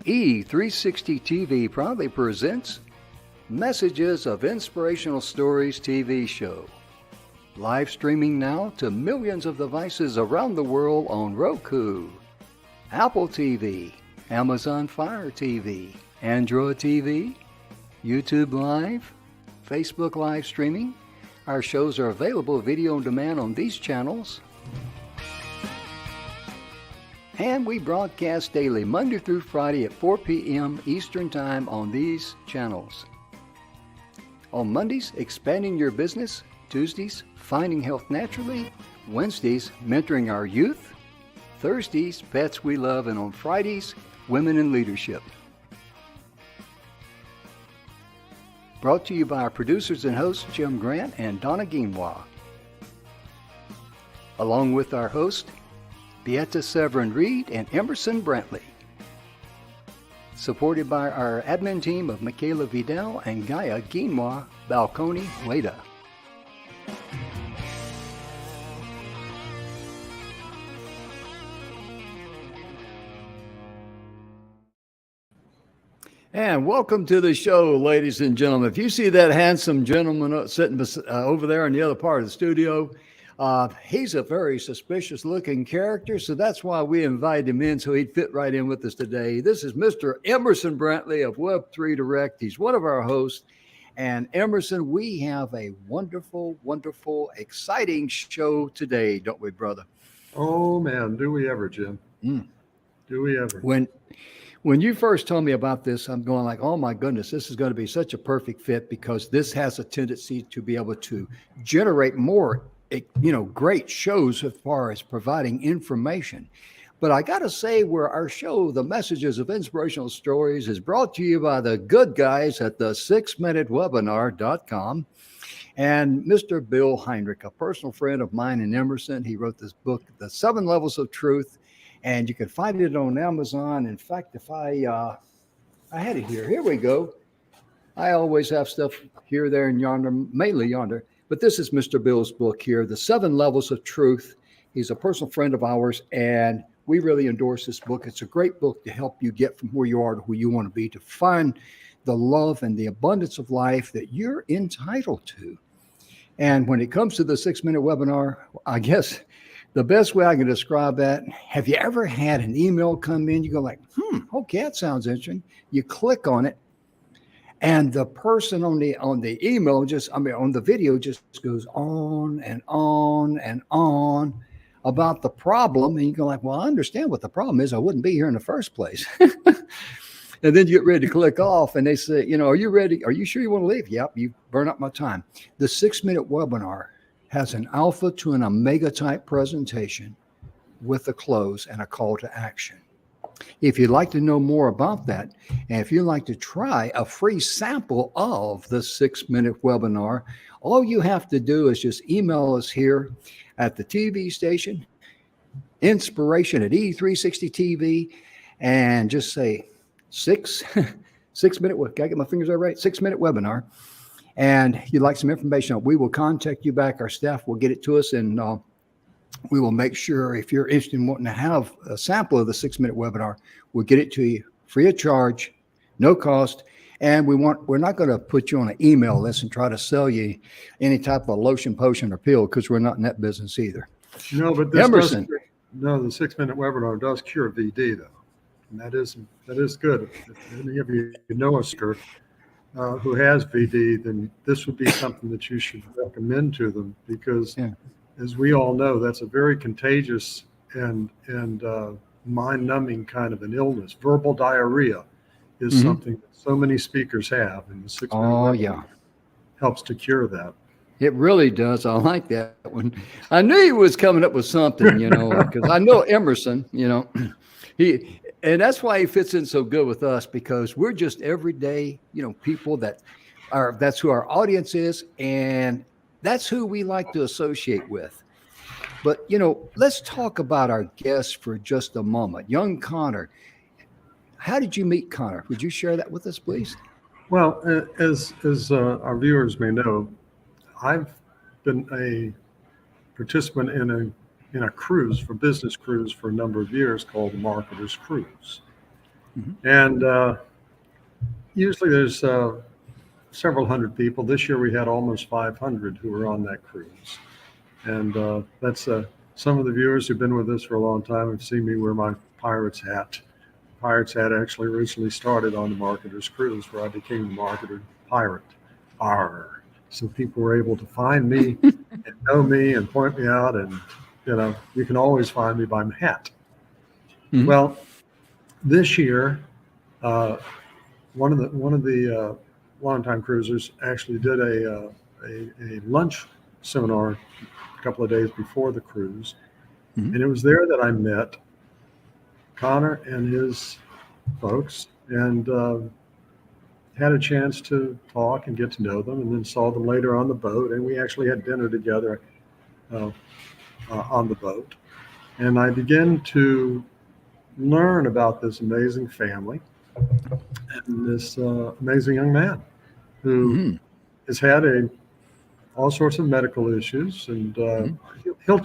E360 TV proudly presents Messages of Inspirational Stories TV show. Live streaming now to millions of devices around the world on Roku, Apple TV, Amazon Fire TV, Android TV, YouTube Live, Facebook live streaming. Our shows are available video on demand on these channels. And we broadcast daily, Monday through Friday at 4 p.m. Eastern Time on these channels. On Mondays, Expanding Your Business. Tuesdays, Finding Health Naturally. Wednesdays, Mentoring Our Youth. Thursdays, Pets We Love. And on Fridays, Women in Leadership. Brought to you by our producers and hosts, Jim Grant and Donna Guinois. Along with our host, Beata Severin Reed and Emerson Brantley. Supported by our admin team of Michaela Vidal and Gaia Guinois Balconi Weda. And welcome to the show, ladies and gentlemen. If you see that handsome gentleman sitting over there in the other part of the studio, he's a very suspicious looking character, so that's why we invited him in so he'd fit right in with us today. This is Mr. Emerson Brantley of Web3 Direct. He's one of our hosts. And Emerson, we have a wonderful, wonderful, exciting show today, don't we, brother? Oh, man, do we ever, Jim? Do we ever? When you first told me about this, I'm going like, oh my goodness, this is going to be such a perfect fit because this has a tendency to be able to generate more, great shows as far as providing information. But I got to say, where our show, The Messages of Inspirational Stories, is brought to you by the good guys at the 6minutewebinar.com. And Mr. Bill Heinrich, a personal friend of mine and Emerson, he wrote this book, The 7 Levels of Truth. And you can find it on Amazon. In fact, if I had it here. Here we go. I always have stuff here, there, and yonder, mainly yonder. But this is Mr. Bill's book here, The 7 Levels of Truth. He's a personal friend of ours, and we really endorse this book. It's a great book to help you get from where you are to who you want to be, to find the love and the abundance of life that you're entitled to. And when it comes to the 6-minute webinar, I guess the best way I can describe that, have you ever had an email come in? You go like, okay, that sounds interesting. You click on it, and the person on the email on the video just goes on and on and on about the problem. And you go like, well, I understand what the problem is. I wouldn't be here in the first place. And then you get ready to click off, and they say, are you ready? Are you sure you want to leave? Yep, you burn up my time. The 6-minute webinar has an alpha to an omega type presentation with a close and a call to action. If you'd like to know more about that, and if you'd like to try a free sample of the 6-minute webinar, all you have to do is just email us here at the TV station, inspiration at E360 TV, and just say 6-minute, gotta get my fingers right, 6-minute webinar. And you'd like some information, we will contact you back. Our staff will get it to us, and we will make sure, if you're interested in wanting to have a sample of the 6-minute webinar, we'll get it to you free of charge, no cost. And we're not going to put you on an email list and try to sell you any type of a lotion, potion, or pill, because we're not in that business either. No, but this Emerson. The 6-minute webinar does cure VD, though. And that is good. If any of you know a speaker who has VD, then this would be something that you should recommend to them, because as we all know, that's a very contagious and mind-numbing kind of an illness. Verbal diarrhea is something that so many speakers have, and the 6-minute webinar helps to cure that. It really does. I like that one. I knew he was coming up with something, because I know Emerson, and that's why he fits in so good with us, because we're just everyday, people that's who our audience is, and that's who we like to associate with. But, let's talk about our guest for just a moment. Young Connor. How did you meet Connor? Would you share that with us, please? Well, as our viewers may know, I've been a participant in a cruise, for business cruise, for a number of years called the Marketer's Cruise. And usually there's several hundred people. This year we had almost 500 who were on that cruise. And that's some of the viewers who've been with us for a long time have seen me wear my Pirates hat. Pirates hat actually originally started on the Marketer's Cruise, where I became the Marketer Pirate. Arr. So people were able to find me and know me and point me out, and you can always find me by my hat. Mhm. Well, this year, one of the longtime cruisers actually did a lunch seminar a couple of days before the cruise, Mhm. and it was there that I met Connor and his folks, and had a chance to talk and get to know them, and then saw them later on the boat, and we actually had dinner together on the boat. And I began to learn about this amazing family and this amazing young man who Mhm. has had all sorts of medical issues, and Mhm. he'll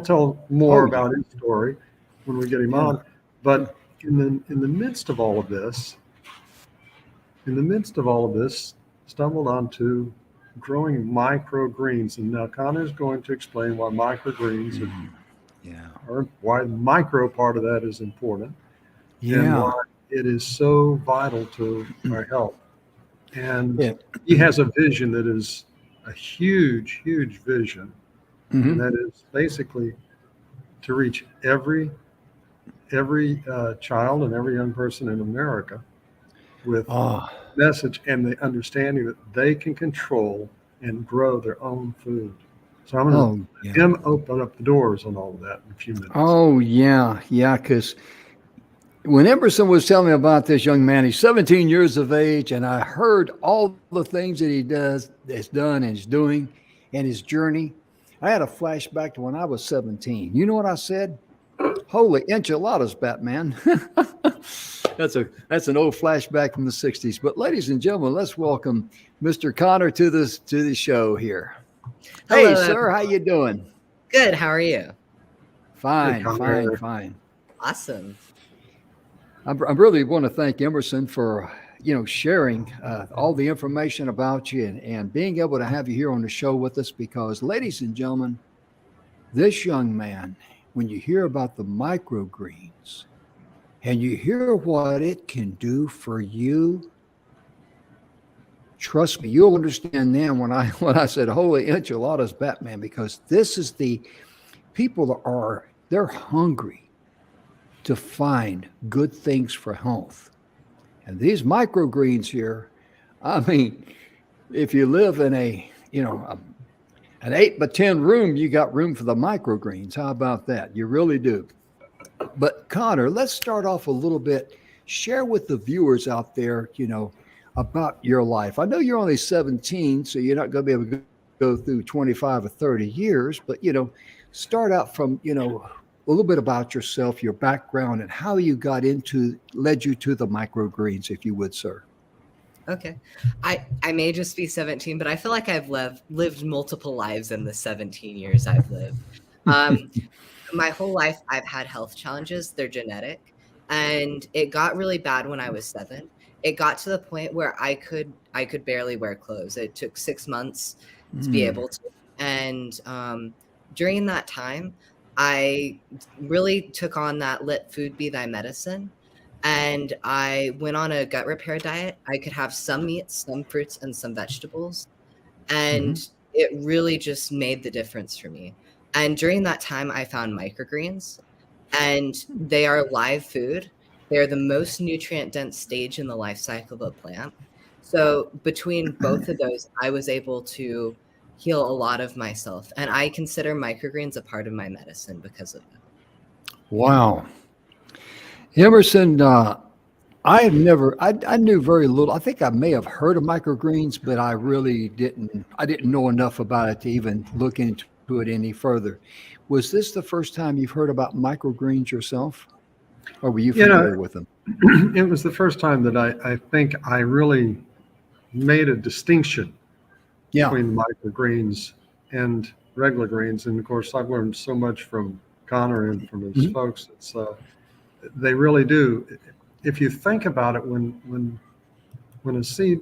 tell more Oh, yeah. about his story when we get him Yeah. on. But in the midst of all of this, stumbled onto growing microgreens, and now Connor's going to explain why microgreens Mhm. Yeah. are why the micro part of that is important, and Yeah. why it is so vital to our health. And Yeah. he has a vision that is a huge, huge vision, and Mhm. that is basically to reach every child and every young person in America with Oh, message and the understanding that they can control and grow their own food. So I'm going to oh, let yeah. him open up the doors on all of that in a few minutes. Oh, yeah. Yeah. Because when Emerson was telling me about this young man, he's 17 years of age, and I heard all the things that he has done, and is doing, and his journey. I had a flashback to when I was 17. You know what I said? Holy enchiladas, Batman. That's an old flashback from the 60s. But ladies and gentlemen, let's welcome Mr. Connor to the show here. Hey, Hello, sir, how everyone. you doing? Good. How are you? Hey, Fine, fine, Connor. fine. Awesome. I really want to thank Emerson for sharing all the information about you, and being able to have you here on the show with us, because, ladies and gentlemen, this young man, when you hear about the microgreens and you hear what it can do for you, trust me, you'll understand then when I when I said holy enchiladas, Batman, because this is the people that they're hungry to find good things for health. And these microgreens here, I mean, if you live in an 8 by 10 room, you got room for the microgreens. How about that? You really do. But Connor, let's start off a little bit. Share with the viewers out there, about your life. I know you're only 17, so you're not going to be able to go through 25 or 30 years, but start out from, a little bit about yourself, your background, and how you led you to the microgreens, if you would, sir. Okay. I may just be 17, but I feel like I've lived multiple lives in the 17 years I've lived. Um, my whole life I've had health challenges. They're genetic, and it got really bad when I was 7. It got to the point where I could barely wear clothes. It took 6 months to be Mm. able to. And during that time, I really took on that let food be thy medicine. And I went on a gut repair diet. I could have some meats, some fruits, and some vegetables. And Mhm. it really just made the difference for me. And during that time, I found microgreens, and they are live food. They're the most nutrient dense stage in the life cycle of a plant. So between both of those, I was able to heal a lot of myself. And I consider microgreens a part of my medicine because of it. Wow. Emerson, I knew very little. I think I may have heard of microgreens, but I didn't know enough about it to even look into it any further. Was this the first time you've heard about microgreens yourself, or were you You know, familiar with them? it was the first time that I think I really made a distinction Yeah. between microgreens and regular greens. And of course, I've learned so much from Connor and from his Mhm. folks. They really do. if you think about it, when a seed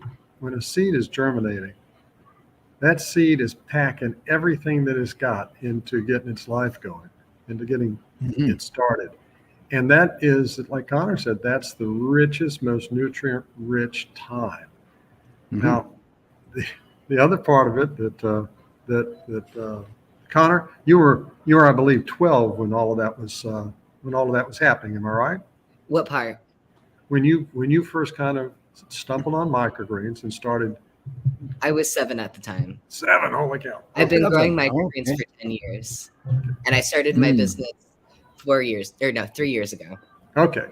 is germinating, that seed is packing everything that it's got into getting its life going, into getting Mhm. it started. And that is, like Connor said, that's the richest, most nutrient-rich time. Mhm. Now, the other part of it Connor, you were I believe 12 when all of that was happening. Am I right? What part? When you first kind of stumbled on microgreens and started. I was 7 at the time. 7, holy cow. I've been growing Seven. microgreens Okay. for 10 years, and I started my Mm. business 3 years ago. Okay.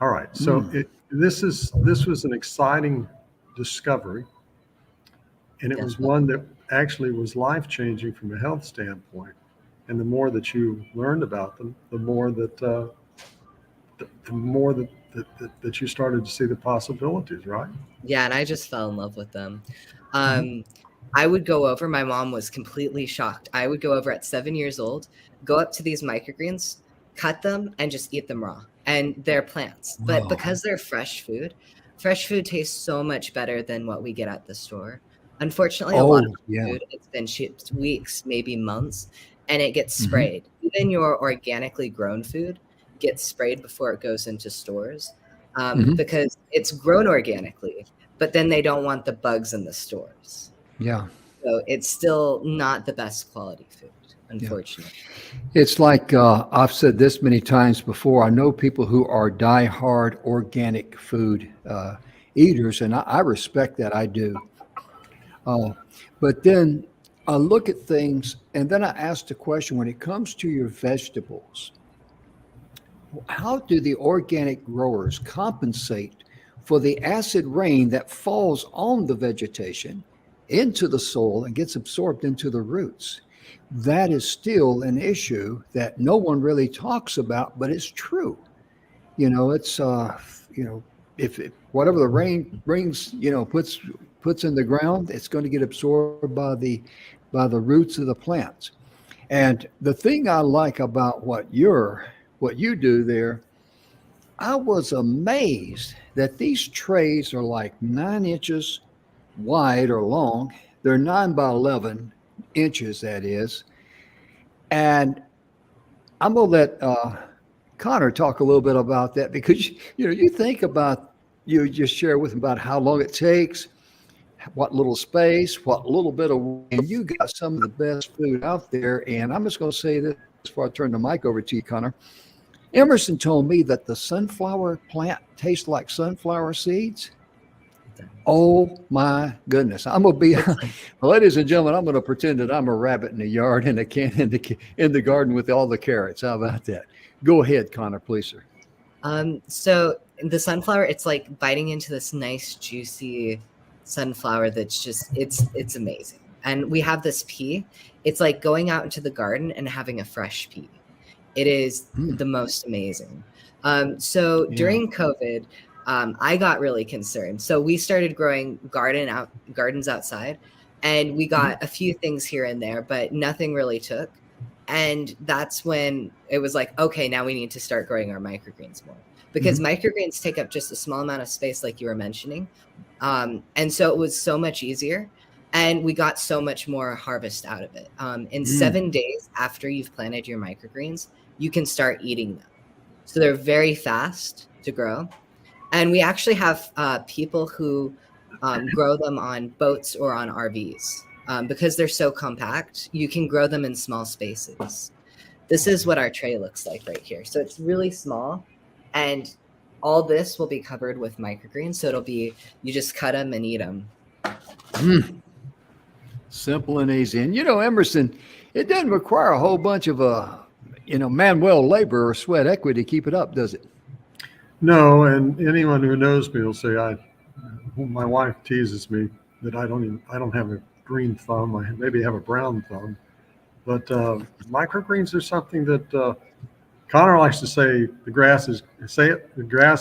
All right. So Mm. this was an exciting discovery, and it was Definitely. one that actually was life changing from a health standpoint. And the more that you learned about them, the more that you started to see the possibilities, right? Yeah, and I just fell in love with them. Mhm. I would go over, my mom was completely shocked. I would go over at 7 years old, go up to these microgreens, cut them, and just eat them raw. And they're plants. But Wow. because they're fresh food tastes so much better than what we get at the store. Unfortunately, a lot of Oh, yeah. food, it's been shipped weeks, maybe months, and it gets Mhm. sprayed. Even your organically grown food gets sprayed before it goes into stores Mhm. because it's grown organically, but then they don't want the bugs in the stores. Yeah. So it's still not the best quality food, Yeah. unfortunately. It's like I've said this many times before. I know people who are die-hard organic food eaters, and I respect that. I do. Uh, but then I look at things, and then I ask the question: when it comes to your vegetables, how do the organic growers compensate for the acid rain that falls on the vegetation into the soil and gets absorbed into the roots? That is still an issue that no one really talks about, but it's true. It's you know, if whatever the rain brings, puts in the ground, it's going to get absorbed by the roots of the plants. And the thing I like about what you do there, I was amazed that these trays are like 9 inches wide or long. They're 9 by 11 inches, that is. And I'm gonna let Connor talk a little bit about that because you think about you just share with him about how long it takes, what little space, what little bit of, and you got some of the best food out there. And I'm just going to say this before I turn the mic over to you, Connor. Emerson told me that the sunflower plant tastes like sunflower seeds. Oh my goodness! I'm gonna be, It's like ladies and gentlemen. I'm gonna pretend that I'm a rabbit in the yard in the can in the garden with all the carrots. How about that? Go ahead, Connor, please, sir. so the sunflower, it's like biting into this nice juicy sunflower that's just it's amazing. And we have this pea. It's like going out into the garden and having a fresh pea. It is Mm, the most amazing. So yeah. during COVID, I got really concerned. So we started growing gardens outside, and we Mhm. got a few things here and there, but nothing really took. And that's when it was like, okay, now we need to start growing our microgreens more because Mhm. microgreens take up just a small amount of space, like you were mentioning. And so it was so much easier, and we got so much more harvest out of it. In Mm. 7 days after you've planted your microgreens, you can start eating them. So they're very fast to grow. And we actually have people who grow them on boats or on RVs because they're so compact. You can grow them in small spaces. This is what our tray looks like right here. So it's really small, and all this will be covered with microgreens. So it'll be, you just cut them and eat them. Mm. Simple and easy. And Emerson, it doesn't require a whole bunch of manual labor or sweat equity to keep it up, does it? No, and anyone who knows me will say my wife teases me that I don't have a green thumb. I maybe have a brown thumb, but microgreens are something that Connor likes to say. The grass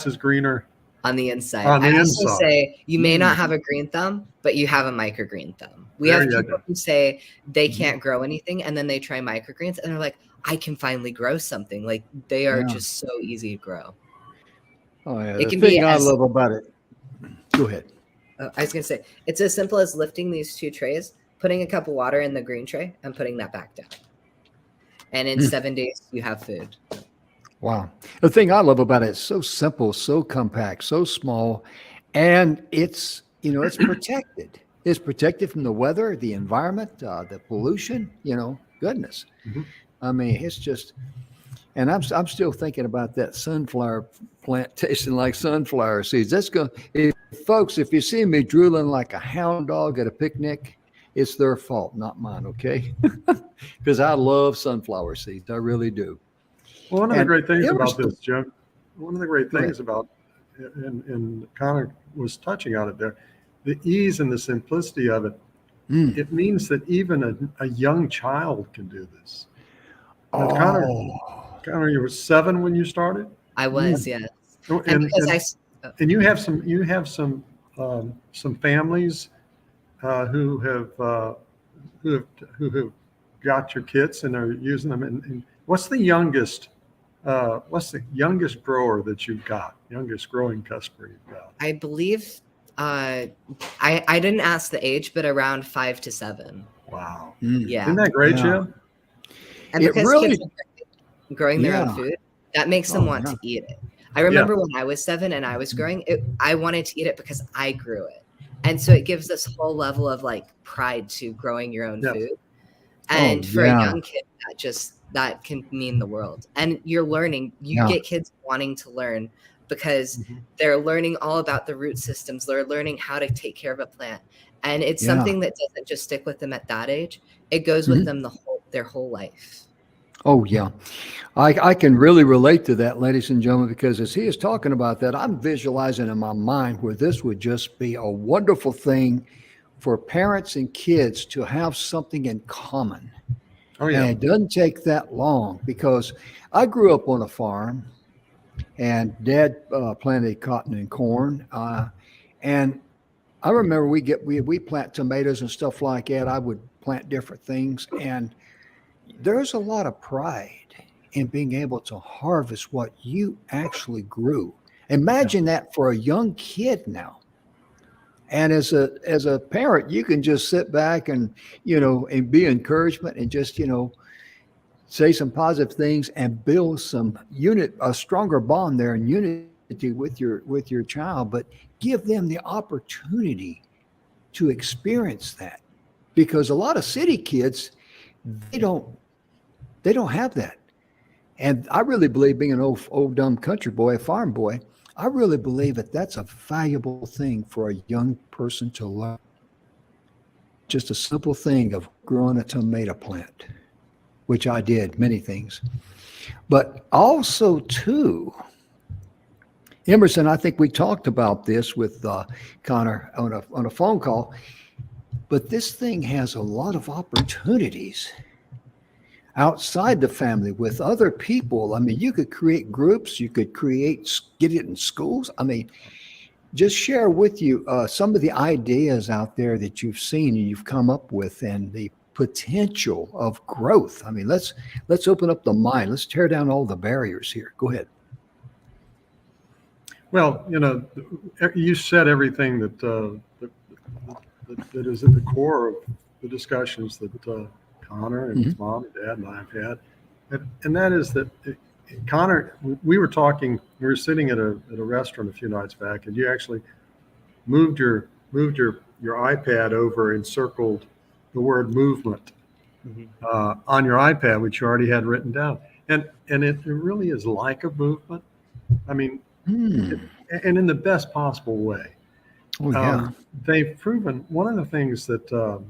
is greener On the inside. on I the also inside. say you may Mm. not have a green thumb, but you have a microgreen thumb. We There have you people go. who say they Mhm. can't grow anything, and then they try microgreens and they're like, I can finally grow something. Like they are Yeah. just so easy to grow. Oh yeah. It The can be thing I as love about it. Go ahead. I was gonna say it's as simple as lifting these two trays, putting a cup of water in the green tray, and putting that back down. And in 7 days, you have food. Wow. The thing I love about it is so simple, so compact, so small, and it's, it's protected. It's protected from the weather, the environment, the pollution, goodness. Mhm. I mean, it's just, and I'm still thinking about that sunflower plant tasting like sunflower seeds. That's going to, folks, if you see me drooling like a hound dog at a picnic, it's their fault, not mine, okay? Because I love sunflower seeds. I really do. Well, one of the And great things about Emerson, this, Jim, one of the great go ahead. things about, and Connor was touching on it there, the ease and the simplicity of it, Mm. it means that even a young child can do this. Now, Oh, Connor, you were 7 when you started, I was, yes. and And because and you have some families who have got your kits and are using them. And what's the youngest grower that you've got? Youngest growing customer you've got? I believe I didn't ask the age, but around 5 to 7. Wow, Yeah. isn't that great, yeah. Jim? And It because really, kids are growing their own yeah. food, that makes them Oh, want yeah. to eat it. I remember when I was 7 and I was growing it, I wanted to eat it because I grew it. And so it gives this whole level of like pride to growing your own Yes. food. Oh, And for a yeah. young kid, that can mean the world. And you're learning, you Yeah. get kids wanting to learn because Mhm. they're learning all about the root systems. They're learning how to take care of a plant. And it's Yeah. something that doesn't just stick with them at that age. It goes with them their whole life. Oh, yeah. I can really relate to that, ladies and gentlemen, because as he is talking about that, I'm visualizing in my mind where this would just be a wonderful thing for parents and kids to have something in common. Oh And yeah, it doesn't take that long because I grew up on a farm and dad planted cotton and corn. And I remember we plant tomatoes and stuff like that. I would plant different things. And there's a lot of pride in being able to harvest what you actually grew. Imagine that for a young kid now. And as a parent, you can just sit back and and be encouragement and just say some positive things and build a stronger bond there and unity with your child, but give them the opportunity to experience that because a lot of city kids they don't they don't have that. And I really believe being an old dumb country boy, a farm boy, I really believe that that's a valuable thing for a young person to learn. Just a simple thing of growing a tomato plant, which I did many things. But also too, Emerson, I think we talked about this with Connor on a phone call, but this thing has a lot of opportunities outside the family with other people. I mean, you could create groups, you could get it in schools. I mean, just share with you some of the ideas out there that you've seen and you've come up with and the potential of growth. I mean, let's open up the mind. Let's tear down all the barriers here. Go ahead. well, you said everything that is at the core of the discussions that Connor and his mom and dad and I have had, and that is that Connor, we were sitting at a restaurant a few nights back, and you actually moved your iPad over and circled the word movement on your iPad, which you already had written down, and it really is like a movement. I mean, and in the best possible way. Oh yeah. They've proven one of the things that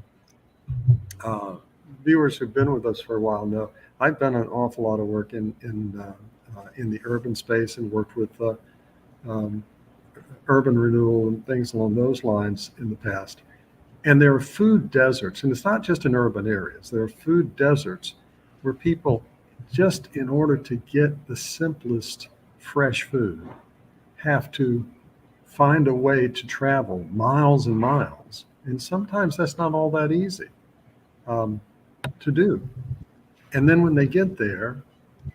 viewers who've been with us for a while know. I've done an awful lot of work in the urban space and worked with urban renewal and things along those lines in the past. And there are food deserts, and it's not just in urban areas. There are food deserts where people, just in order to get the simplest fresh food, have to find a way to travel miles and miles. And sometimes that's not all that easy to do. And then when they get there,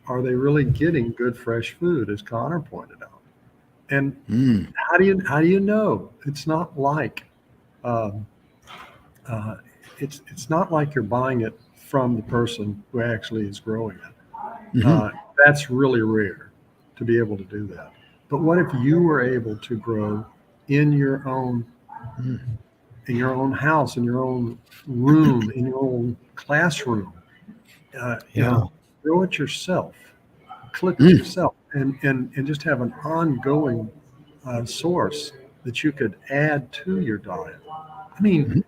are they really getting good fresh food, as Connor pointed out? And Mm. how do you know? It's not like um, it's not like you're buying it from the person who actually is growing it. Hmm. That's really rare to be able to do that. But what if you were able to grow in your own Mm. house, in your own room, in your own classroom? You Yeah. know, grow it yourself, clip it Mm. yourself, and just have an ongoing source that you could add to your diet. I mean, Mhm.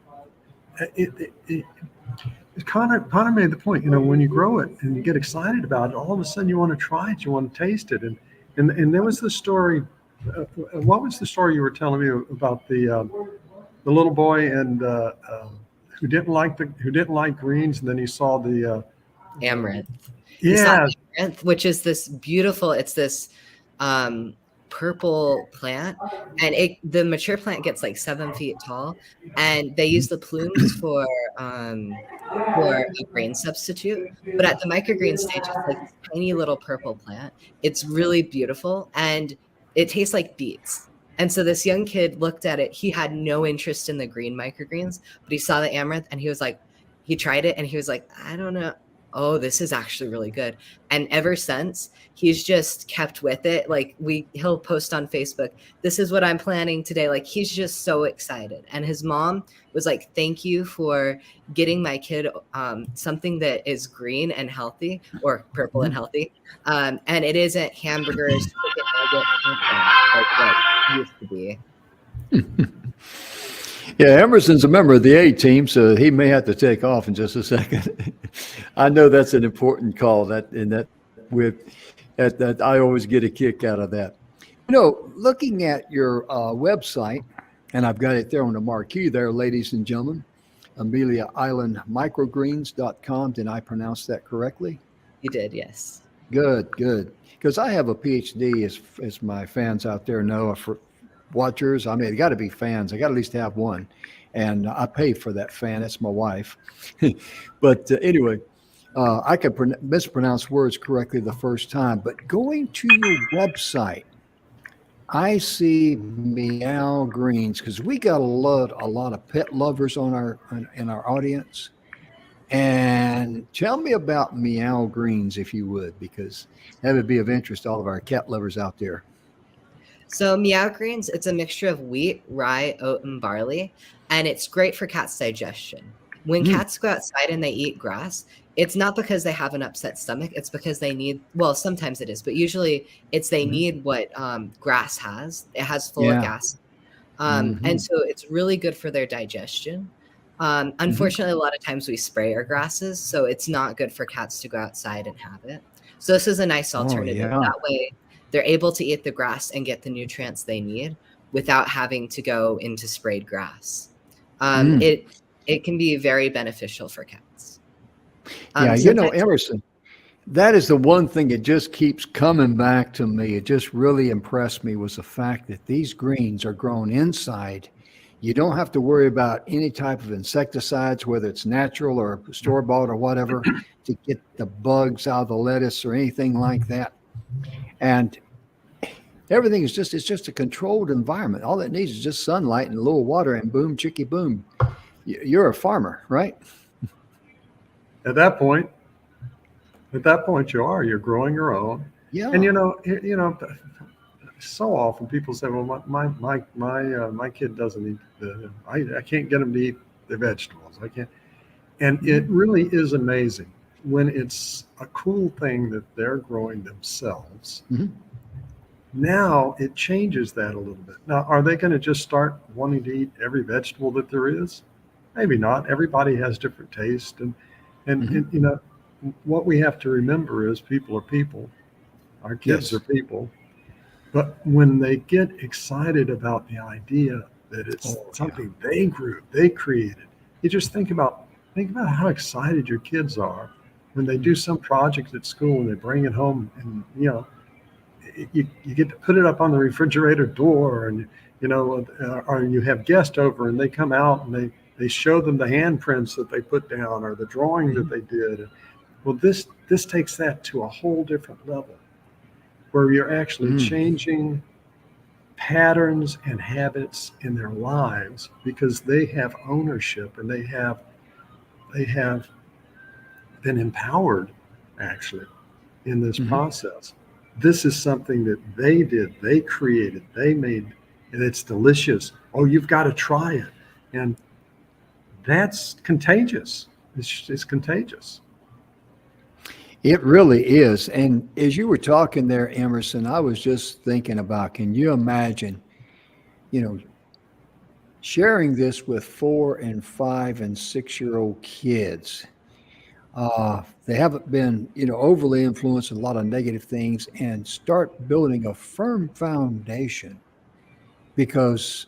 it Connor made the point. When you grow it and you get excited about it, all of a sudden you want to try it, you want to taste it, and there was the story. What was the story you were telling me about the little boy and who didn't like greens, and then he saw the Amaranth. He saw yeah. amaranth, which is this beautiful, it's this um, purple plant, and the mature plant gets like 7 feet tall, and they use the plumes for a grain substitute. But at the microgreen stage, it's like this tiny little purple plant. It's really beautiful, and it tastes like beets. And so this young kid looked at it. He had no interest in the green microgreens, but he saw the amaranth, and he tried it, and he was like, I don't know. Oh, this is actually really good. And ever since, he's just kept with it. Like he'll post on Facebook, this is what I'm planning today. Like he's just so excited. And his mom was like, thank you for getting my kid something that is green and healthy, or purple and healthy. And it isn't hamburgers, chicken nuggets, something like what it used to be. Yeah, Emerson's a member of the A team, so he may have to take off in just a second. I know that's an important call. That I always get a kick out of that. Looking at your website, and I've got it there on the marquee there, ladies and gentlemen, Amelia Island Microgreens.com. Did I pronounce that correctly? You did, yes. Good, good. Because I have a PhD, as my fans out there know, for watchers. I mean, they got to be fans. I got to at least have one, and I pay for that fan. That's my wife. But anyway, I could mispronounce words correctly the first time. But going to your website, I see meow greens because we got a lot of pet lovers in our audience. And tell me about meow greens, if you would, because that would be of interest to all of our cat lovers out there. So meow greens, it's a mixture of wheat, rye, oat, and barley, and it's great for cats' digestion. When Mm. cats go outside and they eat grass, it's not because they have an upset stomach. It's because they need, well, sometimes it is, but usually it's they Mhm. need what grass has. It has folic Yeah. acid. And Hmm. so it's really good for their digestion. Hmm. Unfortunately, a lot of times we spray our grasses, so it's not good for cats to go outside and have it. So this is a nice Oh, alternative. yeah. That way, they're able to eat the grass and get the nutrients they need without having to go into sprayed grass. Um, Mm. it it can be very beneficial for cats. Yeah. Sometimes, Emerson, that is the one thing that just keeps coming back to me. It just really impressed me was the fact that these greens are grown inside. You don't have to worry about any type of insecticides, whether it's natural or store bought or whatever, to get the bugs out of the lettuce or anything like that. And everything is just it's just a controlled environment. All it needs is just sunlight and a little water, and boom, chicky boom. You're a farmer, right? At that point, you're growing your own, and Yeah. so often people say, "Well, my kid doesn't eat I can't get him to eat the vegetables. I can't." And it really is amazing when it's a cool thing that they're growing themselves. Hmm. Now it changes that a little bit. Now, are they going to just start wanting to eat every vegetable that there is? Maybe not. Everybody has different taste, Hmm. and what we have to remember is people are people. Our kids are Yes. people. But when they get excited about the idea that it's Oh, yeah. something they grew, they created, you just think about how excited your kids are when they do some project at school and they bring it home, and you get to put it up on the refrigerator door, and or you have guests over and they come out and they show them the handprints that they put down or the drawing that Mhm. they did. Well, this takes that to a whole different level where you're actually Mm. changing patterns and habits in their lives because they have ownership and they have been empowered actually in this Mhm. process. This is something that they did, they created, they made, and it's delicious. Oh, you've got to try it. And that's contagious. It's contagious. It really is. And as you were talking there, Emerson, I was just thinking about, can you imagine, you know, sharing this with 4 and 5 and 6-year-old kids? They haven't been, overly influenced with a lot of negative things, and start building a firm foundation, because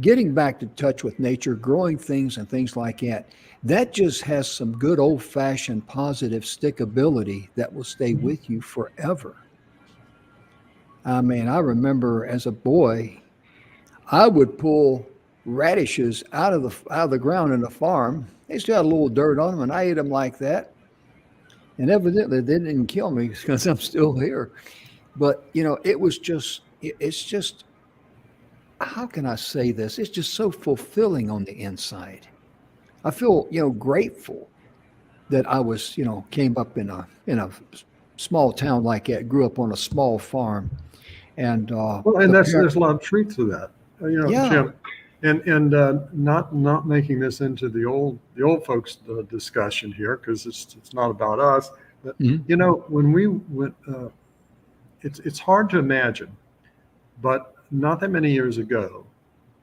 getting back to touch with nature, growing things and things like that, that just has some good old fashioned positive stickability that will stay Mhm. with you forever. I mean, I remember as a boy, I would pull radishes out of the ground in the farm. They still had a little dirt on them, and I ate them like that. And evidently, they didn't kill me because I'm still here. But it was just, it's just, how can I say this? It's just so fulfilling on the inside. I feel, grateful that I was, came up in a small town like that, grew up on a small farm, and Well, and the that's parent, there's a lot of truth to that, yeah, Jim, and not making this into the old folks discussion here because it's not about us. But mhm, when we went, it's hard to imagine, but not that many years ago,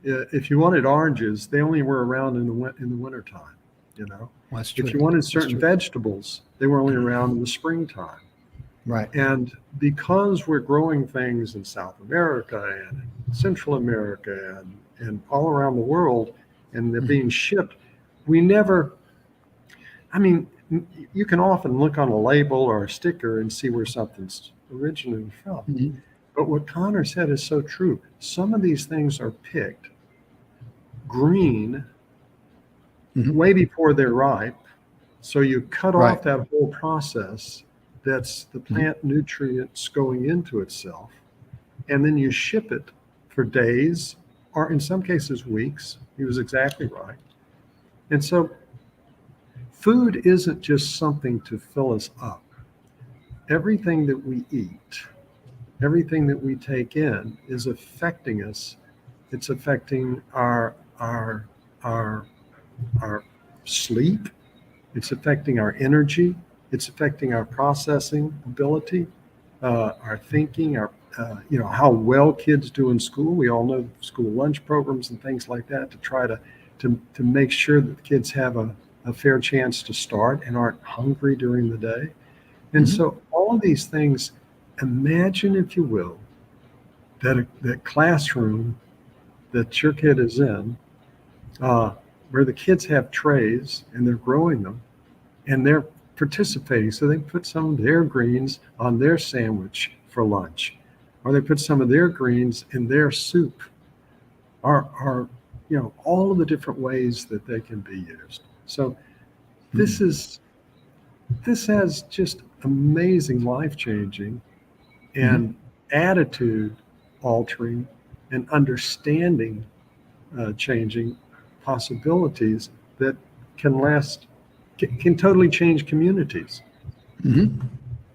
if you wanted oranges, they only were around in the wintertime. You know, that's if true. you wanted That's certain true. vegetables, they were only around in the springtime. Right. And because we're growing things in South America and in Central America and all around the world, and they're Mhm, being shipped, we never, I mean, you can often look on a label or a sticker and see where something's originally from. mhm, But what Connor said is so true. Some of these things are picked green mhm. way before they're ripe. So you cut Right. off that whole process that's the Mhm, plant nutrients going into itself, and then you ship it for days or in some cases weeks. He was exactly right. And so food isn't just something to fill us up. Everything that we eat, everything that we take in is affecting us. It's affecting our our sleep. It's affecting our energy. It's affecting our processing ability, our thinking, our how well kids do in school. We all know school lunch programs and things like that to try to make sure that the kids have a fair chance to start and aren't hungry during the day. And mhm, so all of these things, imagine if you will, that classroom that your kid is in, uh, where the kids have trays and they're growing them and they're participating. So they put some of their greens on their sandwich for lunch, or they put some of their greens in their soup, or all of the different ways that they can be used. So this mhm, is this has just amazing life changing mhm, and attitude altering and understanding changing possibilities that can last can totally change communities mhm,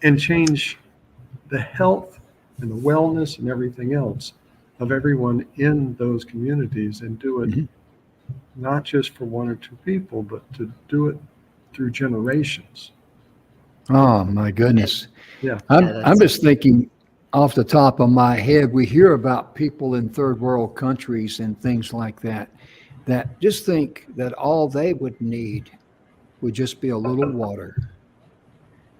and change the health and the wellness and everything else of everyone in those communities and do it mhm. not just for one or two people, but to do it through generations. Oh my goodness. Yeah. Yeah, I'm that's just thinking off the top of my head, we hear about people in third world countries and things like that, that just think that all they would need would just be a little water.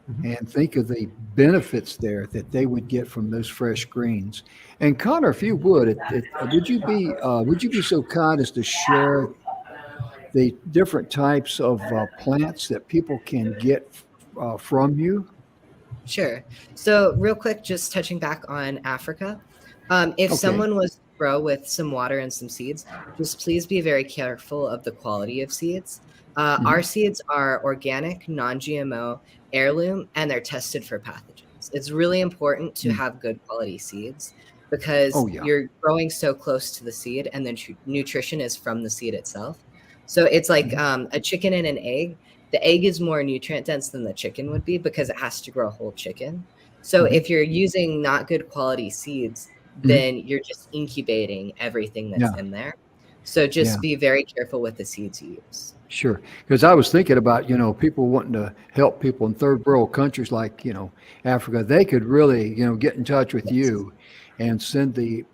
Mhm. And think of the benefits there that they would get from those fresh greens. And Connor, if you would, would you be so kind as to share the different types of plants that people can get from you? Sure. So, real quick, just touching back on Africa. If Okay. someone was to grow with some water and some seeds, just please be very careful of the quality of seeds. Our Mhm, seeds are organic, non GMO, heirloom, and they're tested for pathogens. It's really important to mm, have good quality seeds because Oh, yeah. you're growing so close to the seed, and the nutrition is from the seed itself. So it's like a chicken and an egg. The egg is more nutrient dense than the chicken would be because it has to grow a whole chicken. So Mhm. if you're using not good quality seeds, Mhm. then you're just incubating everything that's Yeah. in there. So Yeah. just be very careful with the seeds you use. Sure. Because I was thinking about, people wanting to help people in third world countries like, Africa. They could really, get in touch with Yes. you and send the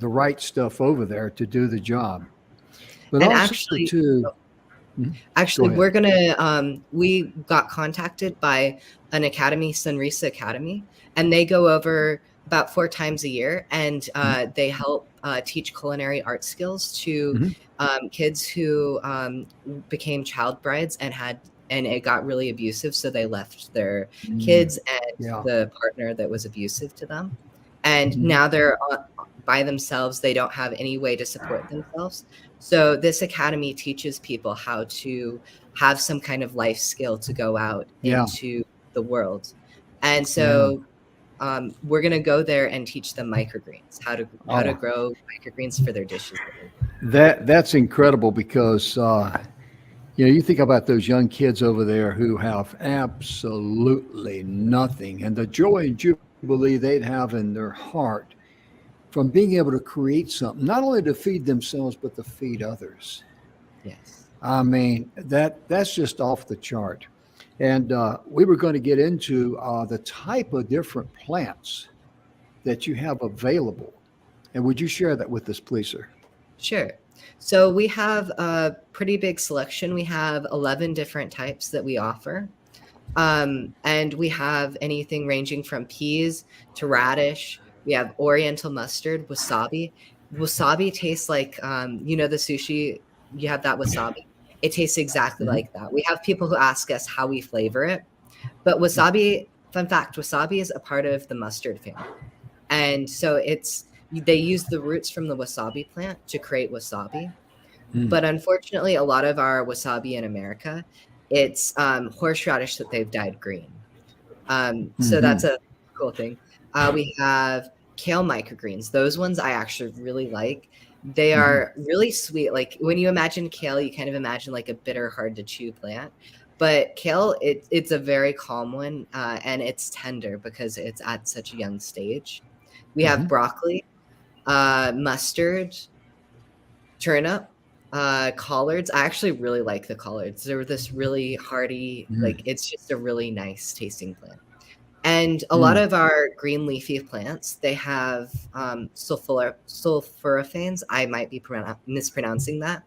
right stuff over there to do the job. But And also actually, too, Mhm. Go Actually, ahead. we're gonna we got contacted by an academy, Sunrisa Academy, and they go over about 4 times a year, and Mhm. they help teach culinary art skills to Mhm. kids who became child brides and it got really abusive, so they left their Mm. kids and Yeah. the partner that was abusive to them, and Mhm. now they're by themselves. They don't have any way to support themselves. So this academy teaches people how to have some kind of life skill to go out Yeah. into the world. And Yeah. so we're going to go there and teach them microgreens, how to Oh, grow microgreens for their dishes. that's incredible because you think about those young kids over there who have absolutely nothing, and the joy and jubilee they'd have in their heart from being able to create something, not only to feed themselves but to feed others. Yes. I mean, that's just off the chart. And we were going to get into the type of different plants that you have available. And would you share that with us, please, sir? Sure. So we have a pretty big selection. We have 11 different types that we offer. And we have anything ranging from peas to radish. We have oriental mustard, wasabi. Wasabi tastes like, the sushi, you have that wasabi. It tastes exactly Mhm. like that. We have people who ask us how we flavor it. But wasabi, fun fact, wasabi is a part of the mustard family. And so they use the roots from the wasabi plant to create wasabi. Mm. But unfortunately, a lot of our wasabi in America, it's horseradish that they've dyed green. So that's Mhm. a cool thing. We have kale microgreens. Those ones I actually really like. They Mhm. are really sweet. Like when you imagine kale, you kind of imagine like a bitter, hard to chew plant. But kale, it's a very calm one, and it's tender because it's at such a young stage. We have Mhm. broccoli, mustard, turnip, collards. I actually really like the collards. They're this really hearty, like Mhm. it's just a really nice tasting plant. And a lot Mm. of our green leafy plants, they have sulforaphanes. I might be mispronouncing that,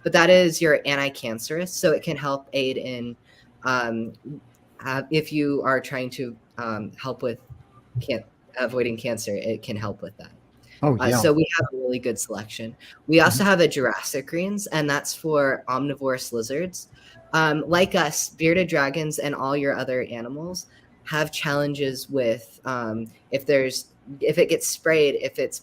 but that is your anti-cancerous. So it can help aid in um, if you are trying to help with can- avoiding cancer, it can help with that. Oh, yeah. So we have a really good selection. We also Mhm. have a Jurassic Greens, and that's for omnivorous lizards. Like us, bearded dragons and all your other animals have challenges with if it gets sprayed, if it's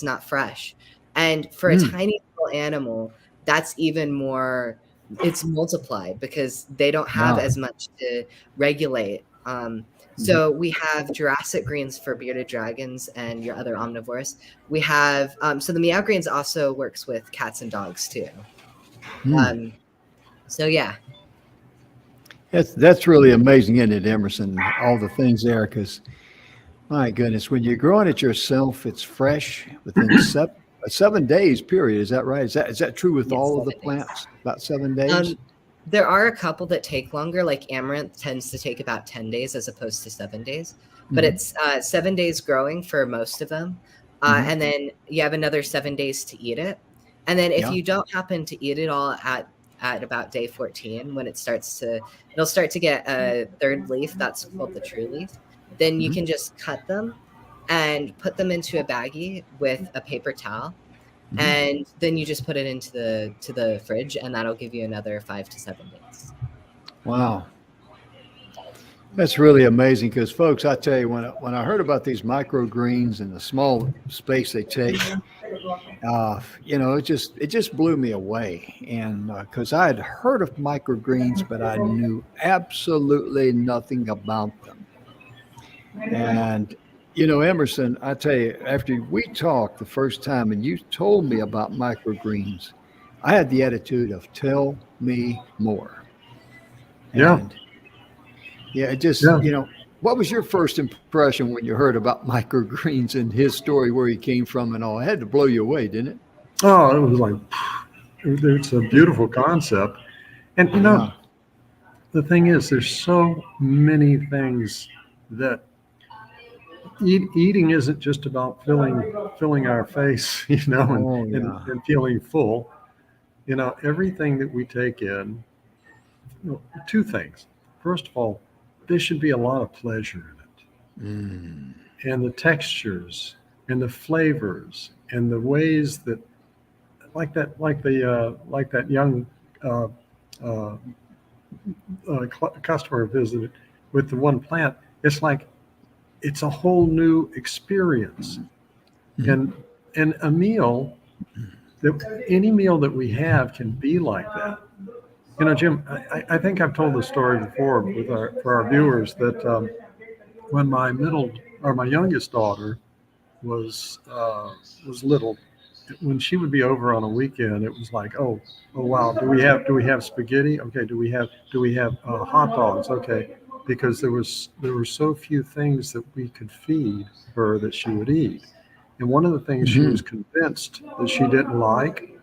not fresh. And for a Mm. tiny little animal, that's even more, it's multiplied because they don't have Yeah. as much to regulate. Mhm. So we have Jurassic greens for bearded dragons and your other omnivores. We have so the meow greens also works with cats and dogs too. Mm. Um, so yeah, That's really amazing, isn't it, Emerson? All the things there, because my goodness, when you're growing it yourself, it's fresh within 7 days. Period. Is that right? Is that true with yes, all of the 7 days. plants? About 7 days. Um, there are a couple that take longer, like amaranth tends to take about 10 days as opposed to 7 days, but Hmm. it's 7 days growing for most of them. Hmm. And then you have another 7 days to eat it. And then if Yeah. you don't happen to eat it all at about day 14, when it'll start to get a third leaf, that's called the true leaf. Then you Hmm. can just cut them and put them into a baggie with a paper towel, Hmm. and then you just put it into the fridge, and that'll give you another 5 to 7 days. Wow. That's really amazing because, folks, I tell you, when I heard about these microgreens and the small space they take, it just blew me away. And because I had heard of microgreens, but I knew absolutely nothing about them. And You know, Emerson, I tell you, after we talked the first time and you told me about microgreens, I had the attitude of tell me more. Yeah, And yeah, it just, yeah. what was your first impression when you heard about microgreens and his story, where he came from and all? It had to blow you away, didn't it? Oh, it was like, it's a beautiful concept. And Yeah. the thing is, there's so many things that eating isn't just about filling our face, and, Oh, and, yeah. and feeling full. Everything that we take in, two things. First of all, there should be a lot of pleasure in it. Mm. And the textures and the flavors and the ways that, like that young uh, uh, customer visited with the one plant. It's like it's a whole new experience. Mhm. And a meal, that any meal that we have can be like that. Jim, I think I've told the story before for our viewers that when my youngest daughter was little, when she would be over on a weekend, it was like, oh wow, do we have spaghetti? Okay, do we have hot dogs? Okay, because there were so few things that we could feed her that she would eat, and one of the things she was Mhm. convinced that she didn't like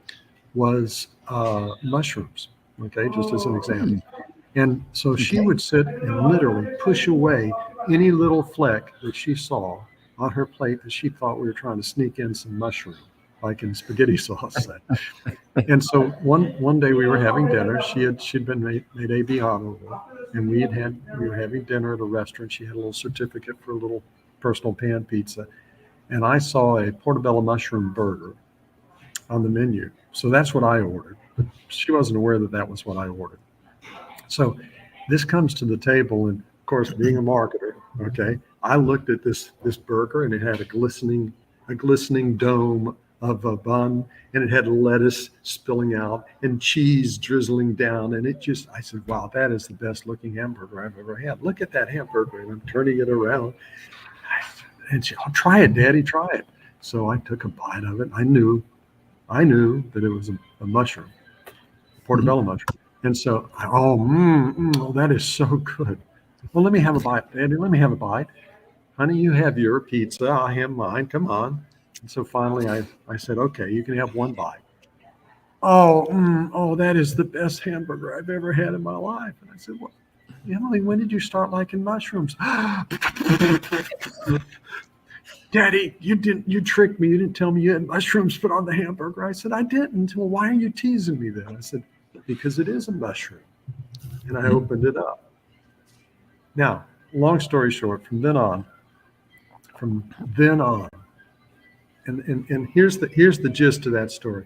was mushrooms. Okay, just as an example. Mm. And so she Okay. would sit and literally push away any little fleck that she saw on her plate that she thought we were trying to sneak in some mushroom, like in spaghetti sauce. And so one day we were having dinner. She'd been made AB honorable, and we were having dinner at a restaurant. She had a little certificate for a little personal pan pizza, and I saw a portobello mushroom burger on the menu. So that's what I ordered. But she wasn't aware that that was what I ordered. So this comes to the table, and of course, being a marketer, okay, I looked at this burger, and it had a glistening dome of a bun, and it had lettuce spilling out and cheese drizzling down, and I said, wow, that is the best looking hamburger I've ever had. Look at that hamburger, and I'm turning it around, and she, oh, try it, Daddy, try it. So I took a bite of it. I knew that it was a mushroom, Mhm. portobello mushroom. And so, oh, that is so good. Well, let me have a bite, Daddy. Let me have a bite. Honey, you have your pizza. I have mine. Come on. And so finally, I said, okay, you can have one bite. Oh, that is the best hamburger I've ever had in my life. And I said, well, Emily, when did you start liking mushrooms? Daddy, you tricked me. You didn't tell me you had mushrooms put on the hamburger. I said, I didn't. Well, why are you teasing me then? I said, because it is a mushroom. And I Mhm. opened it up. Now, long story short, from then on, and here's the gist of that story.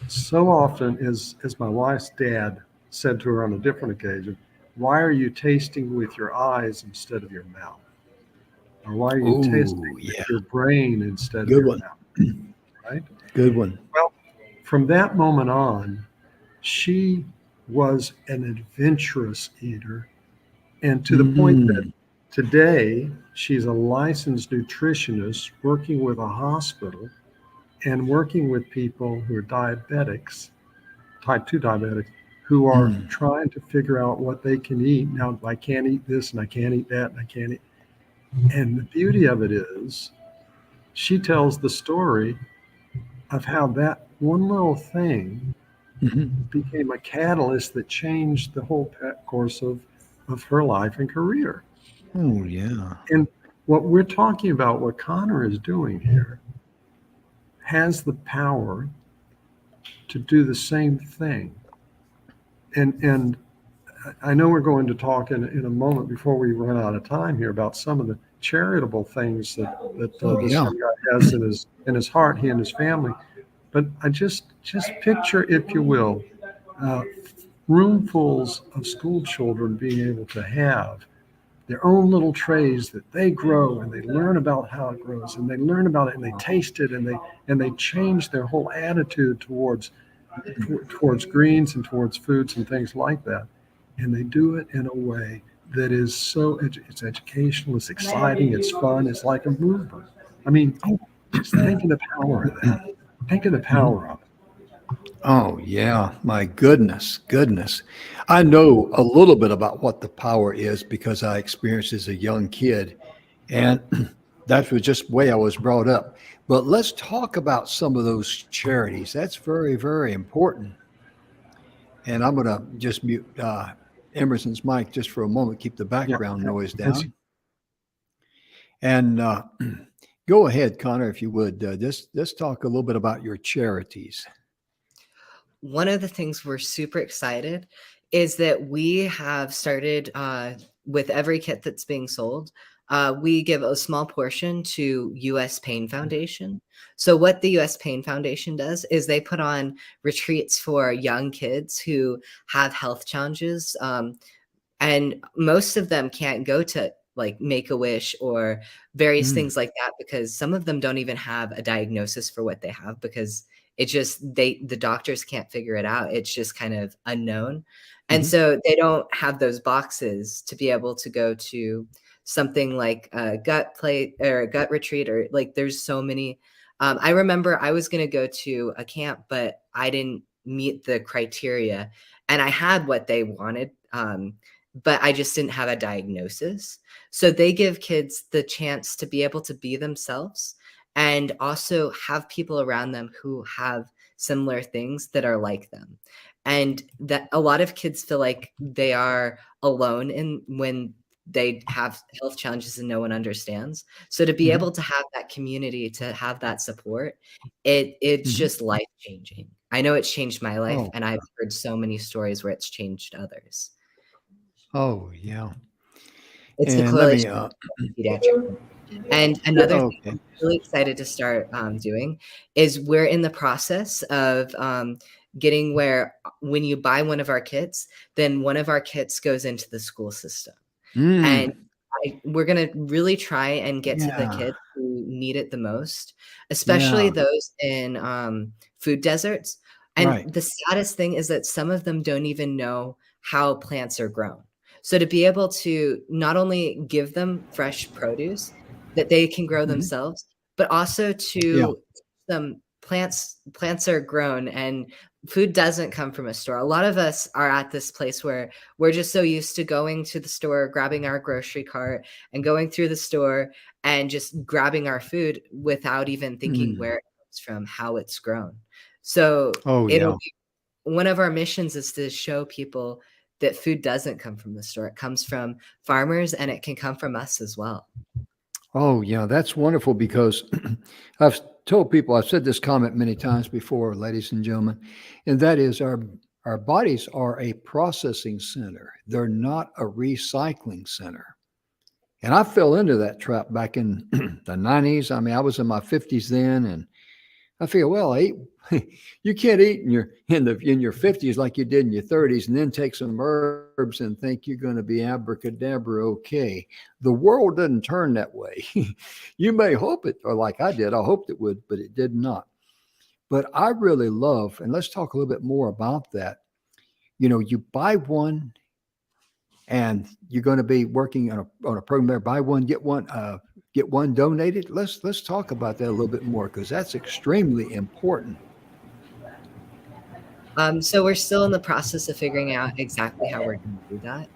So often, as my wife's dad said to her on a different occasion, why are you tasting with your eyes instead of your mouth? Or why are you tasting Oh, with yeah. your brain instead of Good your one. mouth? Right? Good one. Well, from that moment on, she was an adventurous eater, and to the point that Mm. today she's a licensed nutritionist working with a hospital and working with people who are diabetics, type 2 diabetics, who are Mm. trying to figure out what they can eat. Now, I can't eat this and I can't eat that and I can't eat. And the beauty of it is, she tells the story of how that one little thing Mhm. became a catalyst that changed the whole course of her life and career. Oh, yeah. And what we're talking about, what Connor is doing here, has the power to do the same thing. And I know we're going to talk in a moment before we run out of time here about some of the charitable things that Oh, this yeah. young guy has in his heart, he and his family. But I just picture, if you will, uh, roomfuls of school children being able to have their own little trays that they grow, and they learn about how it grows, and they learn about it, and they taste it, and they change their whole attitude towards greens and towards foods and things like that. And they do it in a way that is so, it's educational, it's exciting, it's fun, it's like a movement. I mean, just think of the power of that. Think of the Mhm. power of it. Oh, yeah. My goodness, goodness. I know a little bit about what the power is because I experienced as a young kid. And that was just the way I was brought up. But let's talk about some of those charities. That's very, very important. And I'm going to just mute Emerson's mic just for a moment, keep the Yeah. background noise That's, down. And go ahead, Connor, if you would. Just talk a little bit about your charities. One of the things we're super excited is that we have started with every kit that's being sold. We give a small portion to U.S. Pain Foundation. So what the U.S. Pain Foundation does is they put on retreats for young kids who have health challenges. And most of them can't go to like Make-A-Wish or various Mm, things like that because some of them don't even have a diagnosis for what they have because it just the doctors can't figure it out. It's just kind of unknown. And mhm, so they don't have those boxes to be able to go to something like a gut plate or a gut retreat or like there's so many. I remember I was going to go to a camp, but I didn't meet the criteria and I had what they wanted. But I just didn't have a diagnosis. So they give kids the chance to be able to be themselves and also have people around them who have similar things that are like them. And that a lot of kids feel like they are alone in when they have health challenges and no one understands. So to be mhm, able to have that community, to have that support, it's mhm. just life changing. I know it's changed my life, Oh, and I've heard so many stories where it's changed others. oh, yeah. It's the And let me, Coalition of Pediatric. And another thing okay. I'm really excited to start doing is we're in the process of getting where when you buy one of our kits, then one of our kits goes into the school system. And Mm, we're going to really try and get to the yeah, kids who need it the most, especially yeah, those in food deserts. And right. the saddest thing is that some of them don't even know how plants are grown. So to be able to not only give them fresh produce that they can grow Mhm. themselves, but also Yeah, to teach them plants are grown and food doesn't come from a store. A lot of us are at this place where we're just so used to going to the store, grabbing our grocery cart and going through the store and just grabbing our food without even thinking mm. where it comes from, how it's grown. So Oh, it'll yeah. be one of our missions is to show people that food doesn't come from the store. It comes from farmers and it can come from us as well. Oh, yeah, that's wonderful because I've told people, I've said this comment many times before, ladies and gentlemen, and that is our bodies are a processing center. They're not a recycling center. And I fell into that trap back in the 90s. I mean, I was in my 50s then, and I figure, well, I eat, you can't eat in your 50s like you did in your 30s, and then take some herbs and think you're going to be abracadabra okay. The world doesn't turn that way. You may hope it, or like I did, I hoped it would, but it did not. But I really love, and let's talk a little bit more about that. You know, you buy one, and you're going to be working on a program there. Buy one, get one donated. Let's talk about that a little bit more because that's extremely important. So we're still in the process of figuring out exactly how we're going to do that.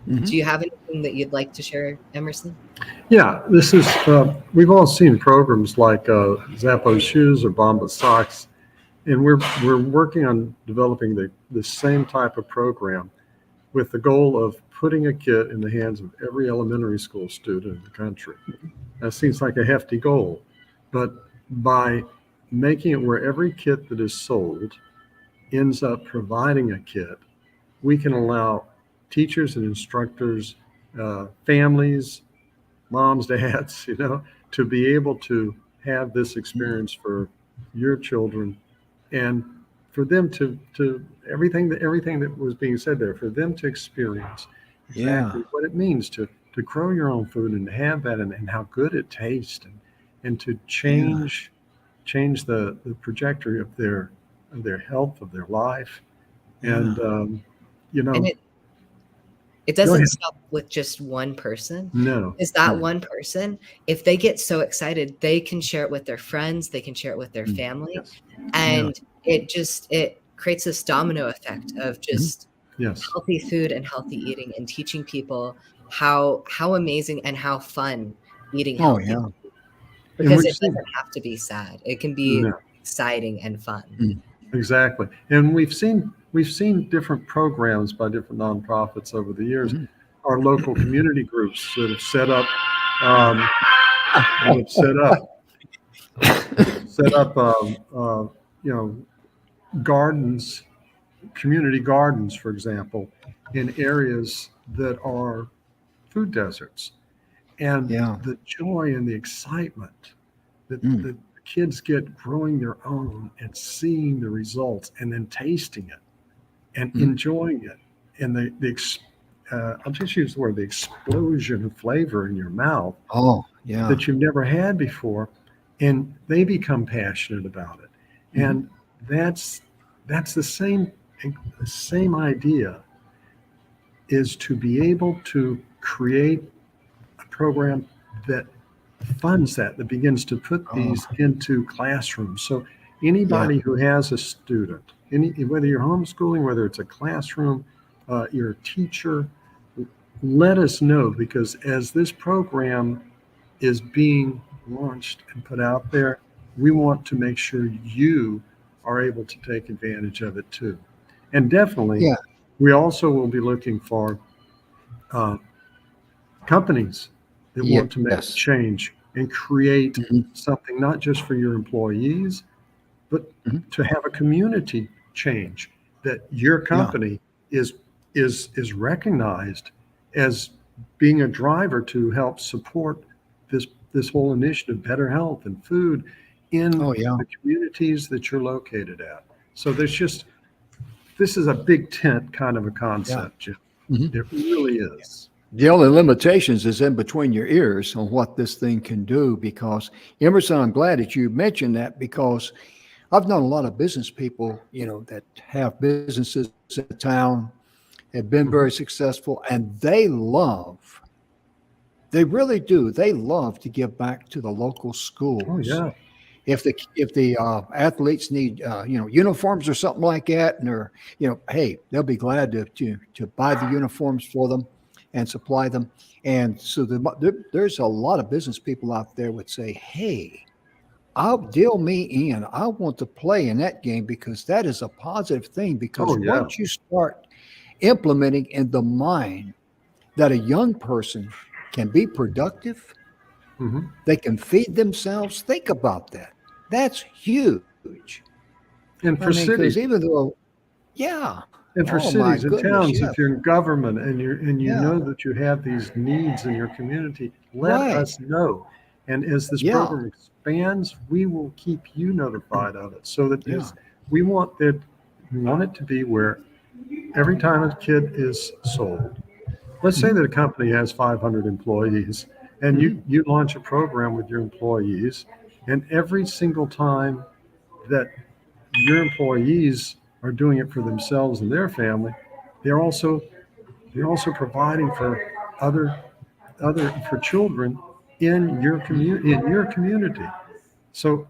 Mhm. Do you have anything that you'd like to share, Emerson? yeah, this is, we've all seen programs like Zappo shoes or Bomba socks, and we're working on developing the same type of program with the goal of putting a kit in the hands of every elementary school student in the country. That seems like a hefty goal, but by making it where every kit that is sold ends up providing a kit, we can allow teachers and instructors, families, moms, dads, to be able to have this experience for your children and for them to everything that was being said there, for them to experience Yeah, exactly what it means to grow your own food and to have that and how good it tastes and to yeah, change the trajectory of their health, of their life. And yeah. you And know, it It doesn't stop with just one person. No. Is that one person, if they get so excited, they can share it with their friends, they can share it with their family. Yes. And it creates this domino effect of just healthy food and healthy eating, and teaching people how amazing and how fun eating healthy. Because it doesn't have to be sad. It can be exciting and fun. Exactly. And we've seen different programs by different nonprofits over the years. Our local community groups that have set up gardens, community gardens, for example, in areas that are food deserts. And the joy and the excitement that the kids get growing their own and seeing the results and then tasting it and enjoying it. And I'll just use the word, the explosion of flavor in your mouth that you've never had before. And they become passionate about it. And that's the same idea, is to be able to create a program that funds that begins to put these into classrooms. So anybody who has a student, whether you're homeschooling, whether it's a classroom, you're a teacher, let us know, because as this program is being launched and put out there, we want to make sure you are able to take advantage of it too. And definitely, we also will be looking for companies that want to make a change and create something not just for your employees, but to have a community change, that your company is recognized as being a driver to help support this whole initiative, better health and food in the communities that you're located at. So this is a big tent kind of a concept, Jim. It really is. The only limitations is in between your ears on what this thing can do, because Emerson, I'm glad that you mentioned that, because I've known a lot of business people, that have businesses in town, have been very successful, and they really do. They love to give back to the local schools. Oh, yeah. If the athletes need uniforms or something like that, and they're hey, they'll be glad to buy the uniforms for them and supply them. And so there's a lot of business people out there would say, hey, I'll deal me in. I want to play in that game, because that is a positive thing. Because once you start implementing in the mind that a young person can be productive, they can feed themselves. Think about that. That's huge. And for cities, even though, and for cities and towns, if you're in government and you know that you have these needs in your community, let us know. And as this program expands, we will keep you notified of it. So that we want it to be where every time a kid is sold, let's say that a company has 500 employees, and you launch a program with your employees, and every single time that your employees are doing it for themselves and their family, they're also providing for for children in your community. So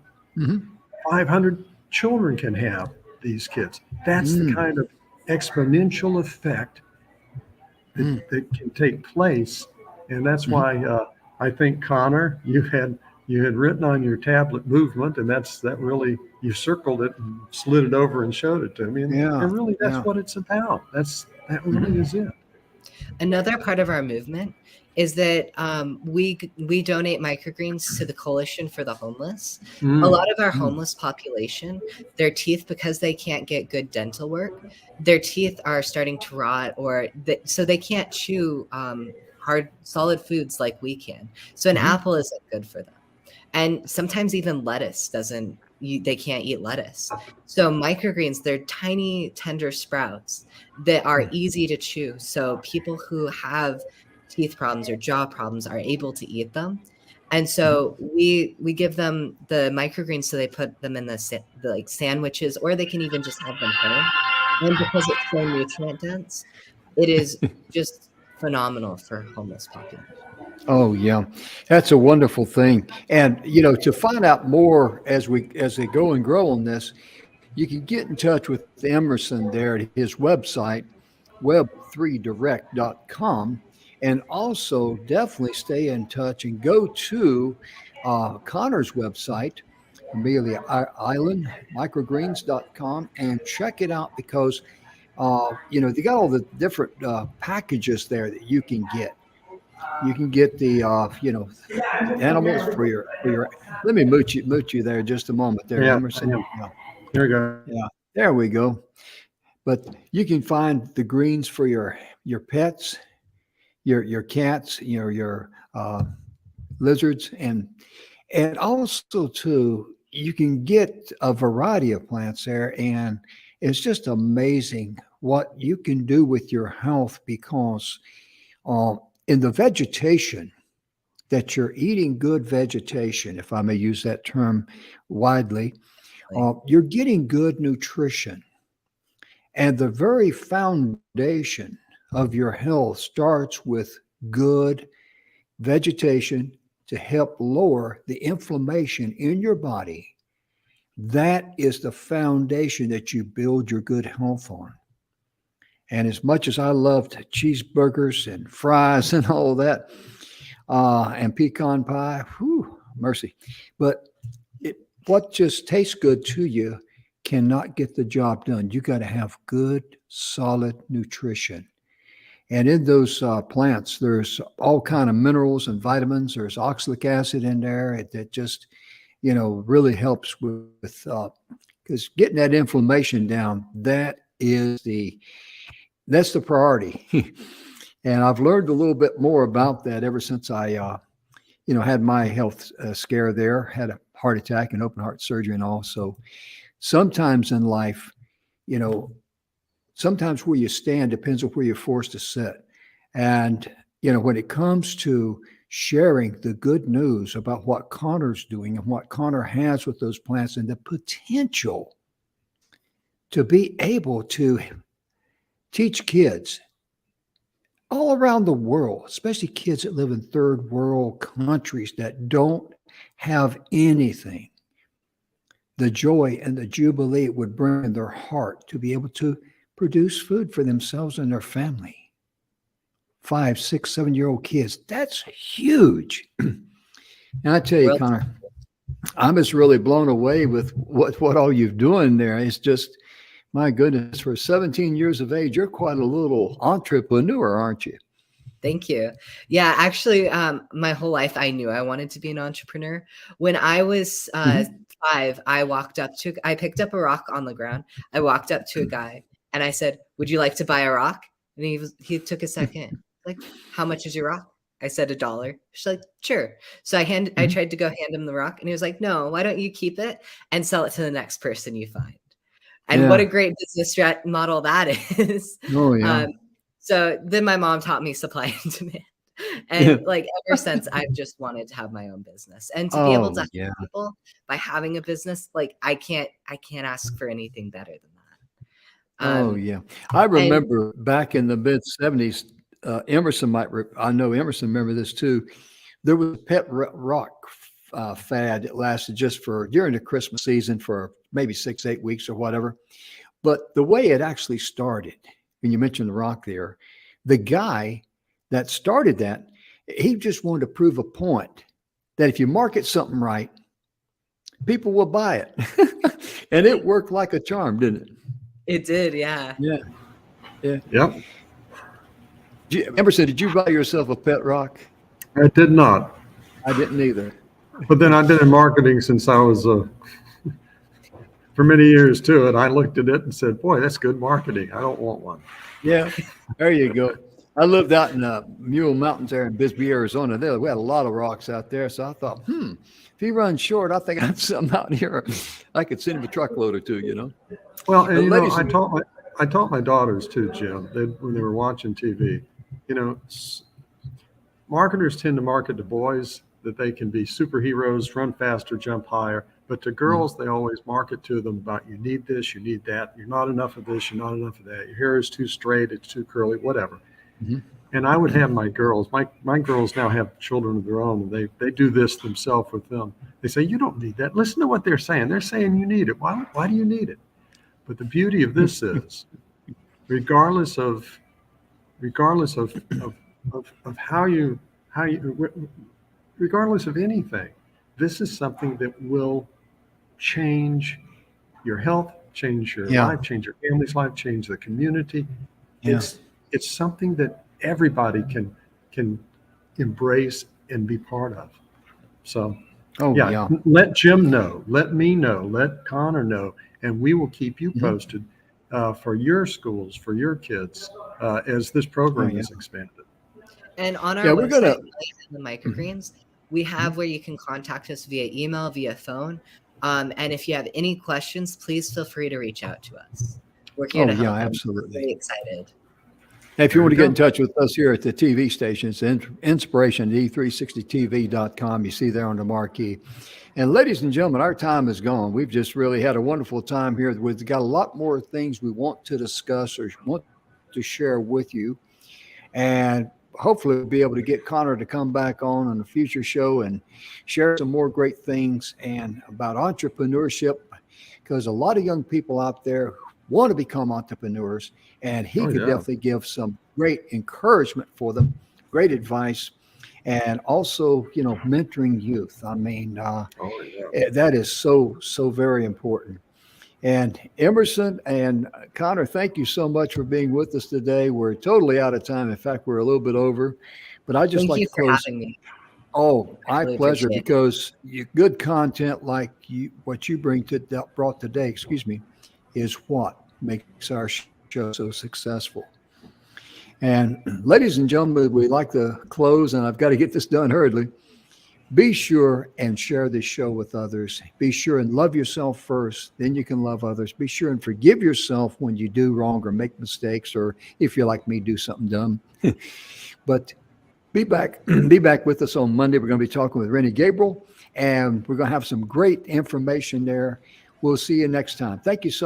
500 children can have these kids. That's the kind of exponential effect that can take place. And that's why I think, Connor, you had written on your tablet movement, and that really, you circled it and slid it over and showed it to me. And really, that's what it's about. That really is it. Another part of our movement is that we donate microgreens to the Coalition for the Homeless. A lot of our homeless population, their teeth, because they can't get good dental work, their teeth are starting to rot, so they can't chew hard, solid foods like we can. So an apple isn't good for them. And sometimes even lettuce they can't eat lettuce. So microgreens, they're tiny, tender sprouts that are easy to chew. So people who have teeth problems or jaw problems are able to eat them. And so we give them the microgreens, so they put them in the like sandwiches, or they can even just have them plain. And because it's so nutrient dense, it is just phenomenal for homeless population. Oh yeah, that's a wonderful thing. And to find out more as they go and grow on this, you can get in touch with Emerson there at his website, web3direct.com, and also definitely stay in touch and go to Connor's website, Amelia Island, microgreens.com, and check it out because they got all the different packages there that you can get. You can get the animals for your. Let me moot you there just a moment there, Yeah, Emerson. yeah. There we go. Yeah, there we go. But you can find the greens for your pets, your cats, your lizards, and also too you can get a variety of plants there, and it's just amazing what you can do with your health because uh, in the vegetation that you're eating good vegetation, if I may use that term widely, you're getting good nutrition. And the very foundation of your health starts with good vegetation to help lower the inflammation in your body. That is the foundation that you build your good health on. And as much as I loved cheeseburgers and fries and all that, and pecan pie, whew, mercy. But what just tastes good to you cannot get the job done. You got to have good, solid nutrition. And in those plants, there's all kind of minerals and vitamins. There's oxalic acid in there that just, really helps with because getting that inflammation down, that's the priority. And I've learned a little bit more about that ever since I, had my health scare there, had a heart attack and open heart surgery and all. So sometimes in life, sometimes where you stand depends on where you're forced to sit. And, when it comes to sharing the good news about what Connor's doing and what Connor has with those plants and the potential to be able to teach kids all around the world, especially kids that live in third world countries that don't have anything, the joy and the jubilee it would bring in their heart to be able to produce food for themselves and their family. 5, 6, 7-year-old kids. That's huge. And I tell you, Connor, I'm just really blown away with what all you're doing there. It's just, my goodness, for 17 years of age, you're quite a little entrepreneur, aren't you? Thank you. Yeah, actually, my whole life I knew I wanted to be an entrepreneur. When I was 5, I picked up a rock on the ground. I walked up to a guy and I said, "Would you like to buy a rock?" And he took a second. Like, "How much is your rock?" I said $1. She's like, "Sure." So I tried to go hand him the rock and he was like, "No, why don't you keep it and sell it to the next person you find?" And what a great business model that is. Oh, yeah. So then my mom taught me supply and demand. And ever since, I've just wanted to have my own business and to be able to help people by having a business. I can't ask for anything better than that. I remember back in the mid 70s, Emerson I know Emerson remember this too. There was a pet rock fad that lasted just during the Christmas season for maybe 6, 8 weeks or whatever. But the way it actually started, and you mentioned the rock there, the guy that started that, he just wanted to prove a point that if you market something right, people will buy it. And it worked like a charm, didn't it? It did, yeah. Yeah. Yep. Emerson, did you buy yourself a pet rock? I did not. I didn't either. But then I've been in marketing since I was for many years too, and I looked at it and said, "Boy, that's good marketing. I don't want one." Yeah, there you go. I lived out in Mule Mountains there in Bisbee, Arizona. We had a lot of rocks out there, so I thought, if he runs short, I think I have something out here. I could send him a truckload or two, Well, and I taught my daughters too, Jim, when they were watching TV. Marketers tend to market to boys that they can be superheroes, run faster, jump higher. But to girls, they always market to them about, you need this, you need that. You're not enough of this, you're not enough of that. Your hair is too straight, it's too curly, whatever. Mhm. And I would have my girls, my girls now have children of their own, and they do this themselves with them. They say, you don't need that. Listen to what they're saying. They're saying you need it. Why do you need it? But the beauty of this is, regardless of how you, regardless of anything, this is something that will change your health, change your Yeah. life, change your family's life, change the community. Yeah. It's something that everybody can embrace and be part of. So Oh, yeah, yeah. let Jim know, let me know, let Connor know, and we will keep you Mhm. posted for your schools, for your kids, as this program Oh, yeah. is expanded. And on our Yeah, we're website, gonna. the Mhm. Microgreens, we have where you can contact us via email, via phone. And if you have any questions, please feel free to reach out to us. We're here Oh, to yeah, help. I'm absolutely. really excited. Hey, if you There want to you get go. in touch with us here at the TV station, it's inspiration at e360tv.com. You see there on the marquee. And ladies and gentlemen, our time is gone. We've just really had a wonderful time here. We've got a lot more things we want to discuss or want to share with you. And hopefully we'll be able to get Connor to come back on a future show and share some more great things and about entrepreneurship, because a lot of young people out there want to become entrepreneurs, and he Oh could yeah. definitely give some great encouragement for them, great advice, and also, mentoring youth. I mean, Oh yeah. that is so very important. And Emerson and Connor, thank you so much for being with us today. We're totally out of time. In fact, we're a little bit over, but I just Thank like you to for close. having me. Oh, I my really pleasure, appreciate it. because good content like what you brought today, excuse me, is what makes our show so successful. And ladies and gentlemen, we like to close, and I've got to get this done hurriedly. Be sure and share this show with others. Be sure and love yourself first, then you can love others. Be sure and forgive yourself when you do wrong or make mistakes, or if you're like me, do something dumb. But be back, be back with us on Monday. We're going to be talking with Rennie Gabriel, and we're going to have some great information there. We'll see you next time. Thank you so much.